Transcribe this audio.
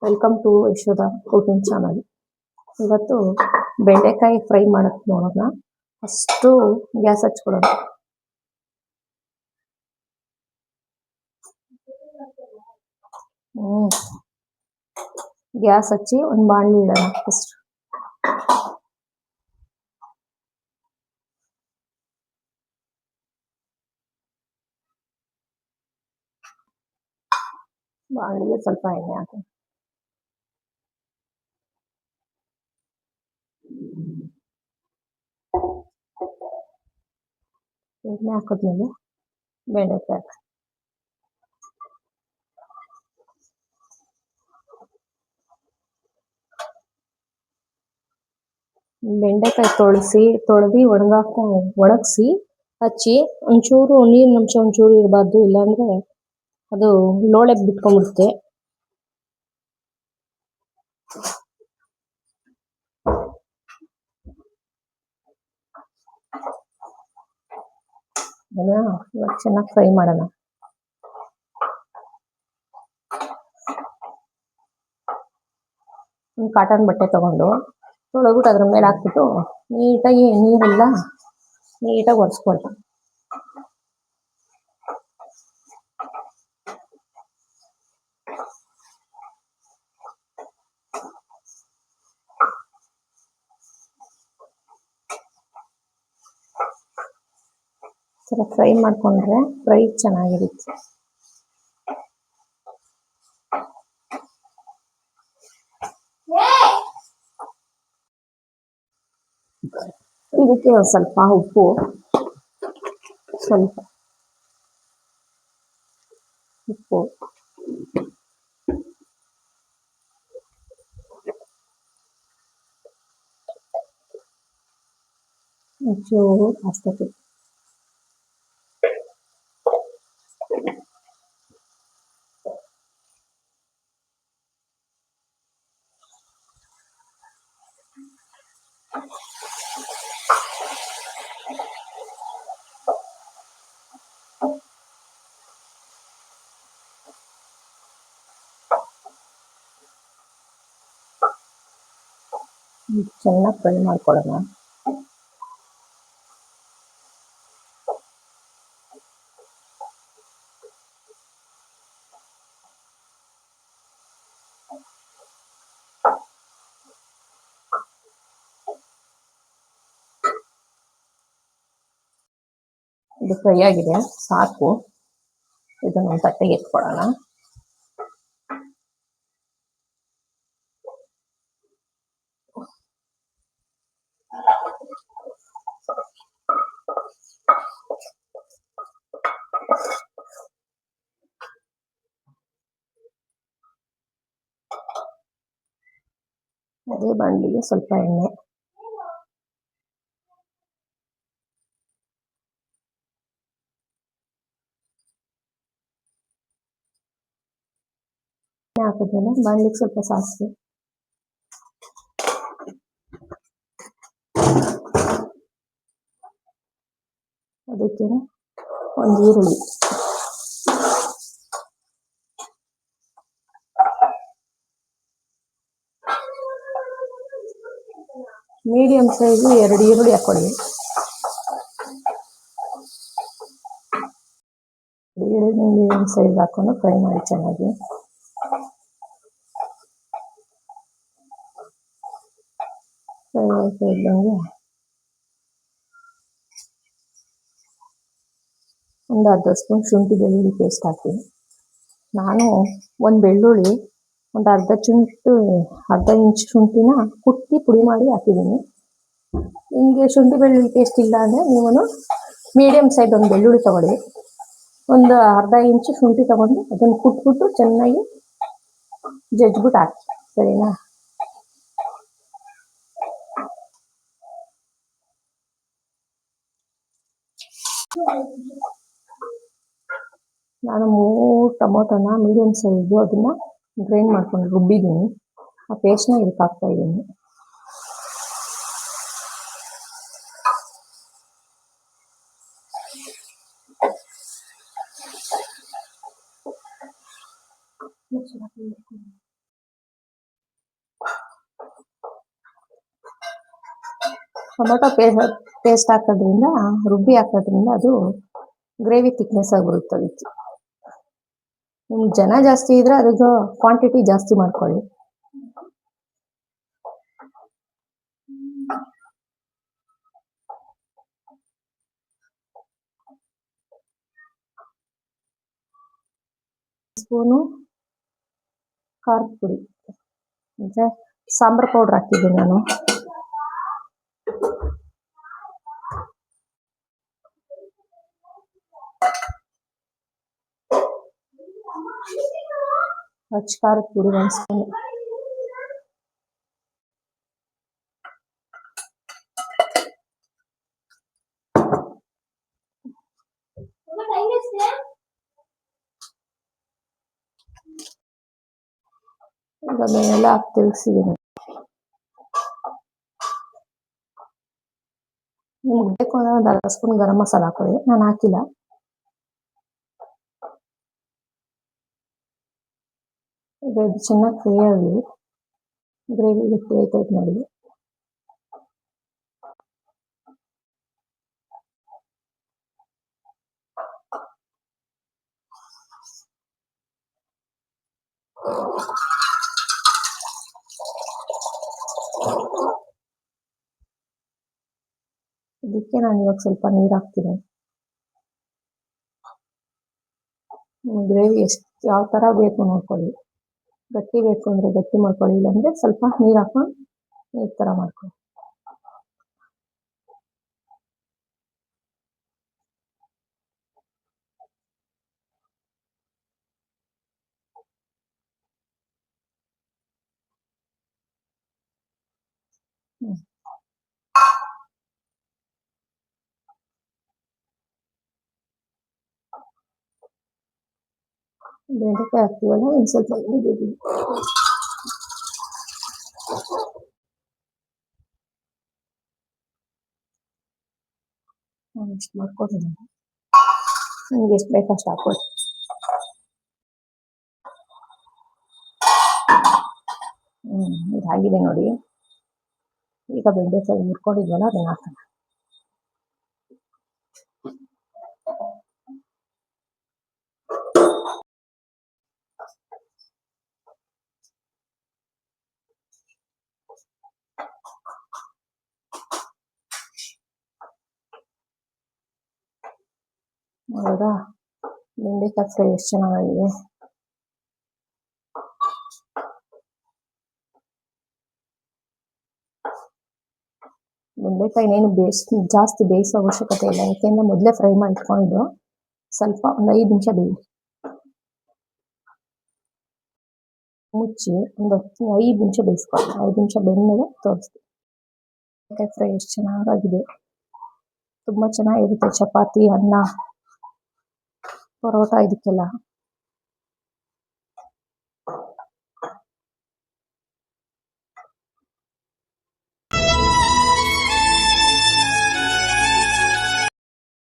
Welcome to Yashodha cooking channel. ಇವತ್ತು ಬೆಂಡೆಕಾಯಿ fry ಮಾಡಕ್ ನೋಡೋಣ. First gas ಹಚ್ಕೊಳ್ಳೋಣ. ಗ್ಯಾಸ್ ಹಚ್ಚಿ ಒಂದು ಬಾಣಲಿ ಇಡೋಣ. ಫಸ್ಟ್ ಬಾಣಲಿಗೆ ಸ್ವಲ್ಪ ಎಣ್ಣೆ ಹಾಕೋಣ. ಎಣ್ಣೆ ಹಾಕಿದ್ಮೇಲೆ ಬೆಂಡೆಕಾಯಿ ತೊಳೆದು ಒಣಗಿಸಿ ಹಚ್ಚಿ ಒಂಚೂರು ನೀರಿನ ಅಂಶ ಒಂಚೂರು ಇರಬಾರ್ದು, ಇಲ್ಲಾಂದ್ರೆ ಅದು ಲೋಳೆ ಬಿಟ್ಕೊಂಡ್ಬಿಡುತ್ತೆ. ಇವಾಗ ಚೆನ್ನಾಗಿ ಫ್ರೈ ಮಾಡೋಣ. ಒಂದು ಕಾಟನ್ ಬಟ್ಟೆ ತಗೊಂಡು ತೊಳೆದ್ಬಿಟ್ಟು ಅದ್ರ ಮೇಲೆ ಹಾಕ್ಬಿಟ್ಟು ನೀಟಾಗಿ ನೀರೆಲ್ಲ ನೀಟಾಗಿ ಒರೆಸ್ಕೊಳ್ಳಿ. ಸರಿ, ಫ್ರೈ ಮಾಡ್ಕೊಂಡ್ರೆ ಫ್ರೈ ಚೆನ್ನಾಗಿರುತ್ತೆ. ಇದಕ್ಕೆ ಒಂದು ಸ್ವಲ್ಪ ಉಪ್ಪು, ಒಂಚೂರು ಹಾಕ್ಬೇಕು. ಚೆನ್ನಾಗಿ ಫ್ರೈ ಮಾಡ್ಕೊಳ್ಳೋಣ. ಇದು ಫ್ರೈ ಆಗಿದೆ, ಸಾಕು. ಇದನ್ನು ಒಂದು ತಟ್ಟೆಗೆ ಎತ್ಕೊಳ್ಳೋಣ. ಅದೇ ಬಾಣಲಿಗೆ ಸ್ವಲ್ಪ ಎಣ್ಣೆ ಹಾಕಿದ್ಮೇಲೆ ಬಾಣಲಿಗೆ ಸ್ವಲ್ಪ ಸಾಸಿವೆ, ಅದಕ್ಕೆ ಒಂದು ಈರುಳ್ಳಿ, ಮೀಡಿಯಂ ಸೈಜು 2 ಈರುಳ್ಳಿ ಹಾಕೊಳ್ಳಿ. ಮೀಡಿಯಂ ಸೈಜ್ ಹಾಕೊಂಡು ಫ್ರೈ ಮಾಡಿ ಚೆನ್ನಾಗಿ. ಫ್ರೈ ಇದ್ದಂಗೆ ಒಂದು ಅರ್ಧ ಸ್ಪೂನ್ ಶುಂಠಿ ಬೆಳ್ಳುಳ್ಳಿ ಪೇಸ್ಟ್ ಹಾಕಿ. ನಾನು ಒಂದು ಬೆಳ್ಳುಳ್ಳಿ ಒಂದು ಅರ್ಧ ಇಂಚು ಶುಂಠಿನ ಕುಟ್ಟಿ ಪುಡಿ ಮಾಡಿ ಹಾಕಿದ್ದೀನಿ. ನಿಮಗೆ ಶುಂಠಿ ಬೆಳ್ಳುಳ್ಳಿ ಪೇಸ್ಟ್ ಇಲ್ಲ ಅಂದರೆ ನೀವು ಮೀಡಿಯಂ ಸೈಜ್ ಒಂದು ಬೆಳ್ಳುಳ್ಳಿ ತಗೊಳ್ಳಿ, ಒಂದು ಅರ್ಧ ಇಂಚು ಶುಂಠಿ ತಗೊಂಡು ಅದನ್ನು ಕುಟ್ಬಿಟ್ಟು ಚೆನ್ನಾಗಿ ಜಜ್ಜಿಬಿಟ್ಟು ಹಾಕಿ, ಸರಿನಾ? ನಾನು 3 ಟೊಮೊಟೊನ ಮೀಡಿಯಂ ಸೈಜು ಅದನ್ನ ಗ್ರೈಂಡ್ ಮಾಡ್ಕೊಂಡು ರುಬ್ಬಿದ್ದೀನಿ. ಆ ಪೇಸ್ಟ್ನ ಇದಕ್ಕೆ ಹಾಕ್ತಾ ಇದ್ದೀನಿ. ಟೊಮೊಟೊ ಪೇಸ್ಟ್ ಹಾಕೋದ್ರಿಂದ, ರುಬ್ಬಿ ಹಾಕೋದ್ರಿಂದ ಅದು ಗ್ರೇವಿ ಥಿಕ್ನೆಸ್ ಆಗಿ ಬರುತ್ತೆ. ಅದಕ್ಕೆ ನಿಮ್ಗೆ ಜನ ಜಾಸ್ತಿ ಇದ್ರೆ ಅದಕ್ಕೆ ಕ್ವಾಂಟಿಟಿ ಜಾಸ್ತಿ ಮಾಡ್ಕೊಳ್ಳಿ. ಸ್ಪೂನು ಖಾರದ ಪುಡಿ ಅಂದರೆ ಸಾಂಬಾರು ಪೌಡ್ರ್ ಹಾಕಿದ್ದೀನಿ ನಾನು. ಅಚ್ಚ ಖಾರದ ಪುಡಿ 1 ಸ್ಪೂನು. ಅದನ್ನೆಲ್ಲ ಹಾಕಿ ತಿಳ್ಸಿದ್ದೀನಿ. ನಿಮ್ಗೆ ಬೇಕು ಅಂದರೆ ಒಂದು 1/2 ಸ್ಪೂನ್ ಗರಂ ಮಸಾಲ ಹಾಕೊಳ್ಳಿ, ನಾನು ಹಾಕಿಲ್ಲ. ಈಗ ಇದು ಚೆನ್ನಾಗಿ ಫ್ರೈ ಆಗಲಿ. ಗ್ರೇವಿ ಗಟ್ಟಿ ಆಯ್ತೈತೆ ನೋಡಿ. ಇದಕ್ಕೆ ನಾನು ಇವಾಗ ಸ್ವಲ್ಪ ನೀರು ಹಾಕ್ತೀನಿ. ಗ್ರೇವಿ ಎಷ್ಟು ಯಾವ ಥರ ಬೇಕು ನೋಡ್ಕೊಳ್ಳಿ. ಗಟ್ಟಿ ಬೇಕು ಅಂದರೆ ಗಟ್ಟಿ ಮಾಡ್ಕೊಳ್ಳಿ, ಇಲ್ಲಾಂದರೆ ಸ್ವಲ್ಪ ನೀರು ಹಾಕೊಂಡು ಈ ಥರ ಮಾಡ್ಕೊಳ್ಳಿ. ಬೆಂಡೆಕಾಯಿ ಹಾಕ್ತೀವಲ್ಲ, ಇನ್ನು ಸ್ವಲ್ಪ ನೀರು ಇಷ್ಟು ಮಾಡ್ಕೊತೀನಿ. ನಿಮ್ಗೆ ಎಷ್ಟು ಬೇಕು ಅಷ್ಟು ಹಾಕ್ಕೊಳ್ಳಿ. ಇದಾಗಿದೆ ನೋಡಿ. ಈಗ ಬೆಂಡೆಕಾಯಿ ಹುರ್ಕೊಂಡಿದ್ವಲ್ಲ ಅದನ್ನ ಹಾಕೋಣ. ನೋಡಿದ್ರಾ ಬೆಂಡೆಕಾಯಿ ಫ್ರೈ ಎಷ್ಟು ಚೆನ್ನಾಗಿದೆ. ಬೆಂಡೆಕಾಯಿನೇನು ಜಾಸ್ತಿ ಬೇಯಿಸೋ ಅವಶ್ಯಕತೆ ಇಲ್ಲ, ಯಾಕೆಂದರೆ ಮೊದಲೇ ಫ್ರೈ ಮಾಡಿ ಇಟ್ಕೊಂಡಿದ್ದು. ಸ್ವಲ್ಪ ಒಂದು 5 ನಿಮಿಷ ಬೇಯಿಸಿ, ಮುಚ್ಚಿ ಒಂದು 5 ನಿಮಿಷ ಬೇಯಿಸ್ಕೊಳ್ಳಿ. 5 ನಿಮಿಷ ಬೆಂದ್ಮೇಲೆ ತೋರಿಸ್ತೀನಿ. ಬೆಂಡೆಕಾಯಿ ಫ್ರೈ ಎಷ್ಟು ಚೆನ್ನಾಗಿದೆ, ತುಂಬ ಚೆನ್ನಾಗಿರುತ್ತೆ. ಚಪಾತಿ, ಅನ್ನ, ಪರೋಟ ಇದಕ್ಕೆಲ್ಲ